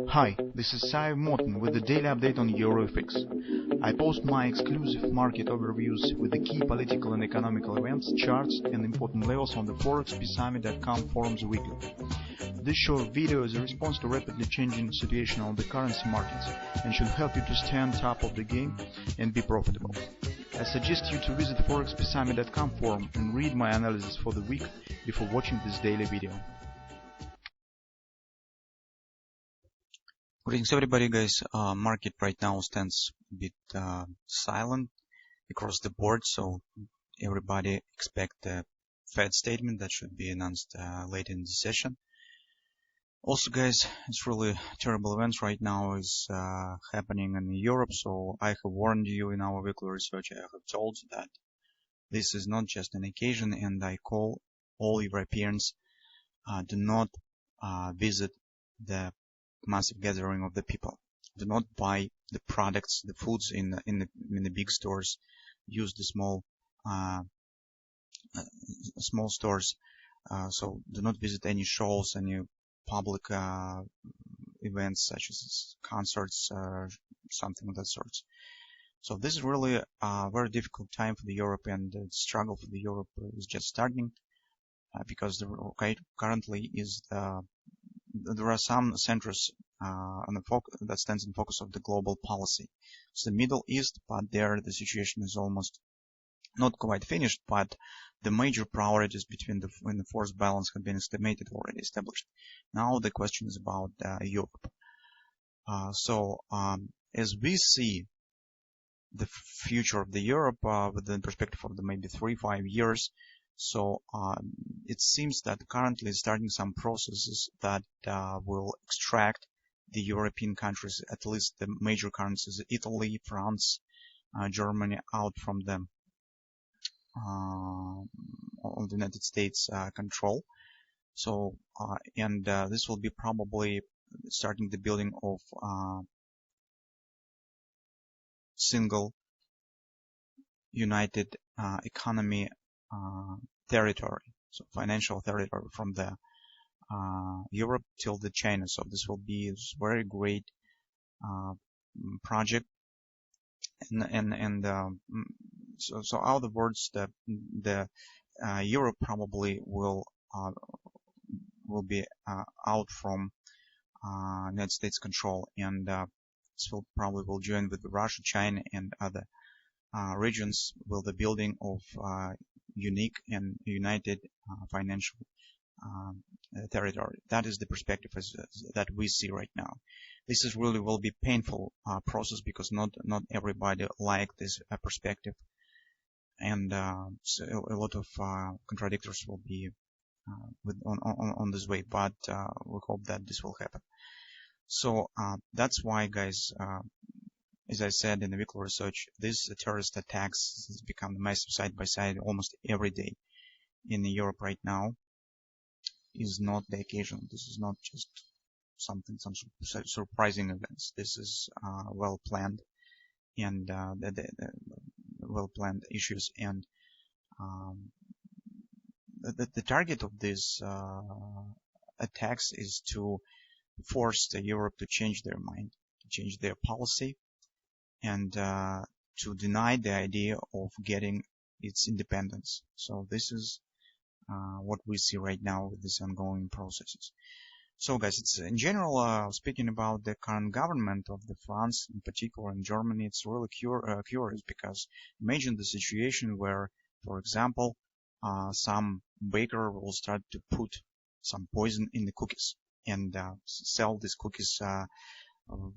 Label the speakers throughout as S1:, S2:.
S1: Hi, this is Sive Morten with the daily update on EuroFX. I post my exclusive market overviews with the key political and economical events, charts and important levels on the ForexPeaceArmy.com forums weekly. This short video is a response to rapidly changing situation on the currency markets and should help you to stay on top of the game and be profitable. I suggest you to visit ForexPeaceArmy.com forum and read my analysis for the week before watching this daily video.
S2: Greetings everybody, guys. Market right now stands a bit silent across the board, so everybody expect the Fed statement that should be announced later in the session. Also, guys, it's really terrible events right now is happening in Europe, so I have warned you in our weekly research. I have told you that this is not just an occasion, and I call all Europeans do not visit the massive gathering of the people. Do not buy the products, the foods in the big stores. Use the small stores. So do not visit any shows, any public events such as concerts, something of that sort. So this is really a very difficult time for the Europe, and the struggle for the Europe is just starting because currently is there are some centers that stands in focus of the global policy. It's the Middle East, but there the situation is almost not quite finished, but the major priorities when the force balance have been already established. Now the question is about Europe. As we see the future of the Europe with the perspective of the maybe 3-5 years, so it seems that currently starting some processes that will extract the European countries, at least the major currencies, Italy, France, Germany, out from the United States control. So this will be probably starting the building of single united economy territory, so financial territory from the Europe till the China. So this will be a very great project, so other words, the Europe probably will be out from United States control, and this will probably join with Russia, China, and other regions with the building of unique and united financial territory. That is the perspective that we see right now. This is really will be painful process because not everybody like this perspective, and so a lot of contradictors will be on this way, but we hope that this will happen. So that's why, guys, as I said in the weekly research, this terrorist attacks has become massive side by side almost every day in Europe right now. Is not the occasion. This is not just some surprising events. This is well planned, and the well planned issues, and the target of this attacks is to force Europe to change their mind, to change their policy, and to deny the idea of getting its independence. So this is what we see right now with these ongoing processes. So, guys, it's in general speaking about the current government of the France, in particular in Germany, it's really curious because imagine the situation where, for example, some baker will start to put some poison in the cookies and sell these cookies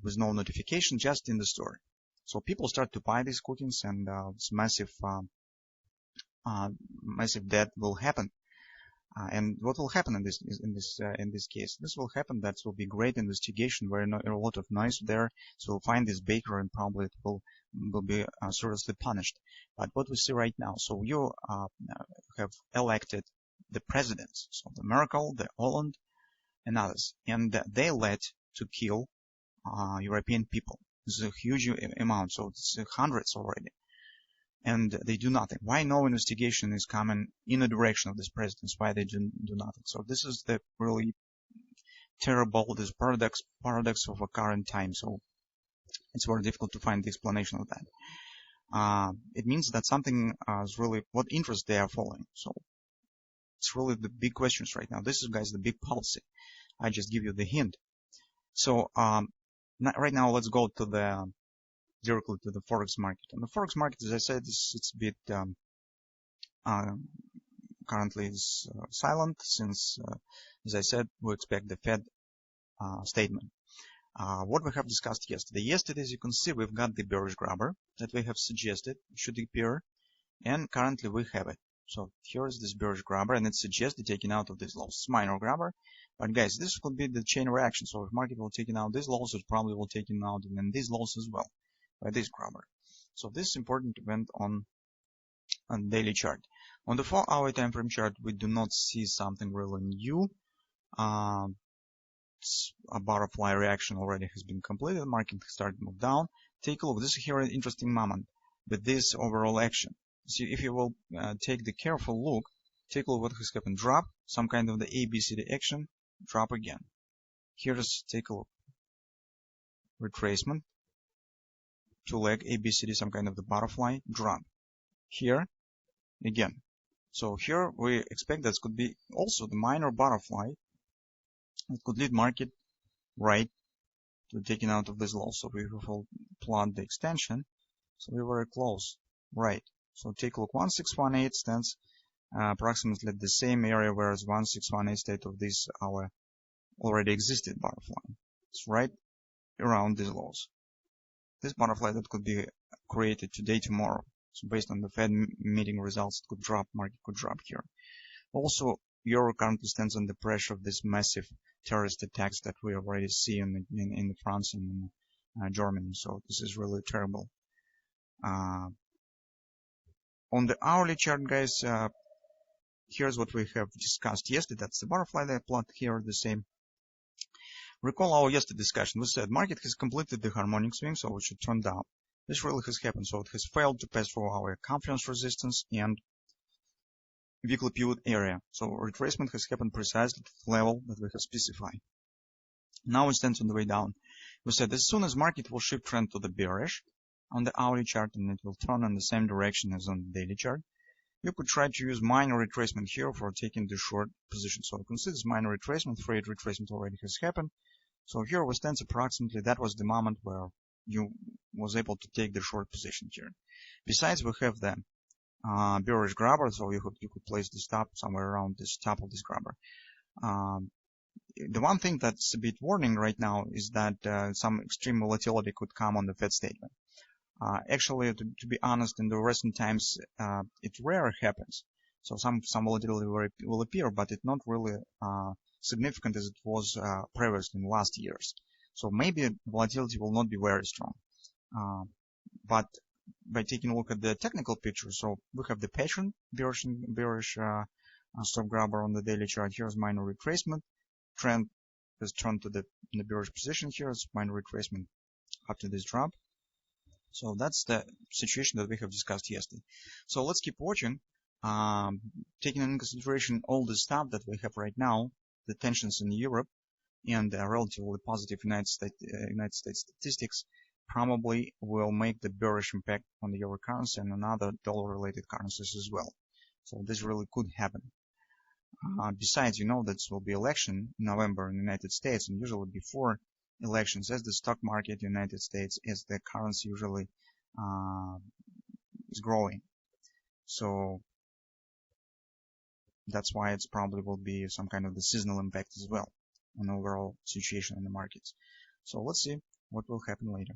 S2: with no notification, just in the store. So people start to buy these cookies, and this massive debt will happen. And what will happen in this case? This will happen. That will be great investigation, where a lot of noise there. So we'll find this baker, and probably it will be seriously punished. But what we see right now, so you have elected the presidents, so the Merkel, the Hollande, and others, and they led to kill European people. This is a huge amount, so it's hundreds already. And they do nothing. Why no investigation is coming in the direction of these presidents? Why they do nothing? So this is the really terrible, this paradox of a current time. So it's very difficult to find the explanation of that. It means that something is really what interest they are following. So it's really the big questions right now. This is, guys, the big policy. I just give you the hint. So right now, let's go to the directly to the forex market. And the forex market, as I said, it's a bit currently is silent since, as I said, we expect the Fed statement. What we have discussed yesterday. Yesterday, as you can see, we've got the bearish grabber that we have suggested should appear, and currently we have it. So here is this bearish grabber, and it suggests the taking out of these lows. It's minor grabber, but guys, this could be the chain reaction. So if market will take out these lows, it probably will take out and then these lows as well by this grabber. So this is important event on daily chart. On the 4-hour time frame chart, we do not see something really new. A butterfly reaction already has been completed. The market started to move down. Take a look. This is here an interesting moment with this overall action. See, if you will take the careful look, take a look what has happened. Drop, some kind of the ABCD action, drop again. Here's, take a look. Retracement, 2-leg ABCD, some kind of the butterfly, drop. Here, again. So here we expect that could be also the minor butterfly. It could lead market right to taking out of this low. So we will plot the extension. So we were close, right. So take a look. 1618 stands approximately the same area, whereas 1618 state of this our already existed butterfly. It's right around these lows. This butterfly that could be created today, tomorrow. So based on the Fed meeting results, it could drop. Market could drop here. Also, euro currently stands under pressure of this massive terrorist attacks that we already see in France and in Germany. So this is really terrible. On the hourly chart, guys, here's what we have discussed yesterday. That's the butterfly that I plot here, the same. Recall our yesterday discussion. We said market has completed the harmonic swing, so it should turn down. This really has happened. So it has failed to pass through our confidence resistance and weekly pivot area. So retracement has happened precisely at the level that we have specified. Now it stands on the way down. We said as soon as market will shift trend to the bearish on the hourly chart, and it will turn in the same direction as on the daily chart, you could try to use minor retracement here for taking the short position. So you can see this minor retracement, freight retracement already has happened. So here we stand approximately, that was the moment where you was able to take the short position here. Besides, we have the bearish grabber, so you could place the stop somewhere around this top of this grabber. The one thing that's a bit warning right now is that some extreme volatility could come on the Fed statement. Actually, to be honest, in the recent times, it rarely happens. So some volatility will appear, but it's not really significant as it was previously in last years. So maybe volatility will not be very strong. But by taking a look at the technical picture, so we have the pattern, bearish stop grabber on the daily chart. Here's minor retracement. Trend has turned to the bearish position here. It's minor retracement after this drop. So that's the situation that we have discussed yesterday. So let's keep watching, taking into consideration all the stuff that we have right now, the tensions in Europe and the relatively positive United States statistics probably will make the bearish impact on the euro currency and on other dollar-related currencies as well. So this really could happen. Besides, you know that there will be election in November in the United States, and usually before elections, as the stock market in the United States, as the currency usually is growing. So that's why it's probably will be some kind of the seasonal impact as well on overall situation in the markets. So let's see what will happen later.